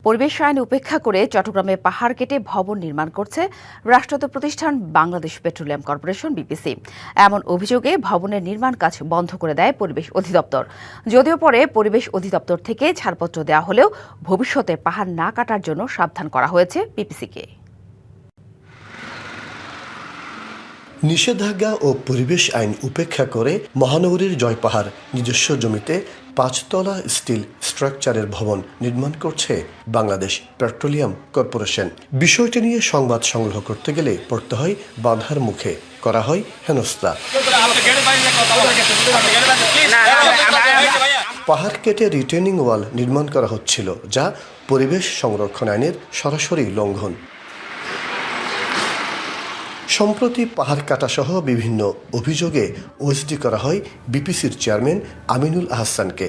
পরিবেশ আইন উপেক্ষা করে চট্টগ্রামে পাহাড় কেটে ভবন নির্মাণ করছে রাষ্ট্রায়ত্ত প্রতিষ্ঠান বাংলাদেশ পেট্রোলিয়াম কর্পোরেশন বিপিসি। এমন অভিযোগে ভবনের নির্মাণ কাজ বন্ধ করে দেয় পরিবেশ অধিদপ্তর। যদিও পরে পরিবেশ অধিদপ্তর থেকে ছাড়পত্র দেওয়া হলেও ভবিষ্যতে পাহাড় না কাটার জন্য সাবধান করা হয়েছে বিপিসিকে। নিষেধাজ্ঞা ও পরিবেশ আইন উপেক্ষা করে মহানগরীর জয়পাহাড় নিজস্ব জমিতে ৫ তলা স্টিল স্ট্রাকচারের ভবন নির্মাণ করছে বাংলাদেশ পেট্রোলিয়াম কর্পোরেশন। বিষয়টি নিয়ে সংবাদ সংগ্রহ করতে গেলে পড়তে হয় বাধার মুখে, করা হয় হেনস্থা। পাহাড় কেটে রিটেনিং ওয়াল নির্মাণ করা হচ্ছিল, যা পরিবেশ সংরক্ষণ আইনের সরাসরি লঙ্ঘন। সম্প্রতি পাহাড় কাটাসহ বিভিন্ন অভিযোগে ওএসডি করা হয় বিপিসির চেয়ারম্যান আমিনুল আহসানকে।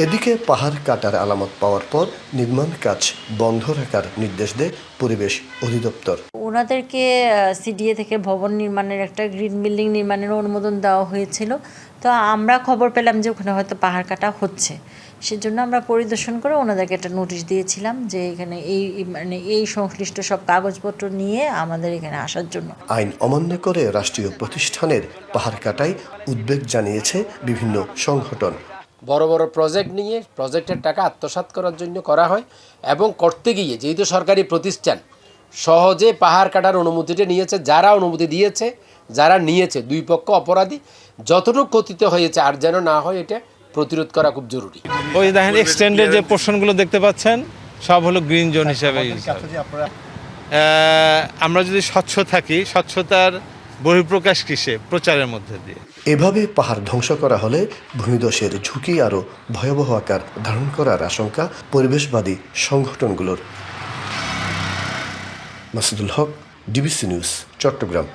এদিকে পাহাড় কাটার আলামত পাওয়ার পর নির্মাণ কাজ বন্ধ রাখার নির্দেশ দেয় পরিবেশ অধিদপ্তর। ওনাদেরকে সিডিএ থেকে ভবন নির্মাণের একটা গ্রিন বিল্ডিং নির্মাণের অনুমোদন দেওয়া হয়েছিল। তো আমরা খবর পেলাম যে ওখানে হয়তো পাহাড় কাটা হচ্ছে, সেজন্য আমরা পরিদর্শন করে ওনাদেরকে একটা নোটিশ দিয়েছিলাম যে এখানে এই সংশ্লিষ্ট সব কাগজপত্র নিয়ে আমাদের এখানে আসার জন্য। আইন অমান্য করে রাষ্ট্রীয় প্রতিষ্ঠানের পাহাড় কাটায় উদ্বেগ জানিয়েছে বিভিন্ন সংগঠন। বড় বড় প্রজেক্ট নিয়ে প্রজেক্টের টাকা আত্মসাৎ করার জন্য করা হয়, এবং করতে গিয়ে যেহেতু সরকারি প্রতিষ্ঠান সহজে পাহাড় কাটার অনুমতিটা নিয়েছে, যারা অনুমতি দিয়েছে যারা নিয়েছে দুই পক্ষ অপরাধী। যতটুকু ক্ষতিতে হয়েছে আর যেন না হয়, এটা প্রতিরোধ করা খুব জরুরি। ওই দেখেন এক্সটেন্ডেড যে পোর্শনগুলো দেখতে পাচ্ছেন সব হলো গ্রিন জোন হিসেবে। আমরা যদি স্বচ্ছ থাকি, স্বচ্ছতার বহিঃপ্রকাশ কিসে? প্রচারের মধ্যে দিয়ে। এভাবে পাহাড় ধ্বংস করা হলে ভূমিধসের ঝুঁকি আরও ভয়াবহ আকার ধারণ করার আশঙ্কা পরিবেশবাদী সংগঠনগুলোর। মাসুদুল হক, ডিবিসি নিউজ, চট্টগ্রাম।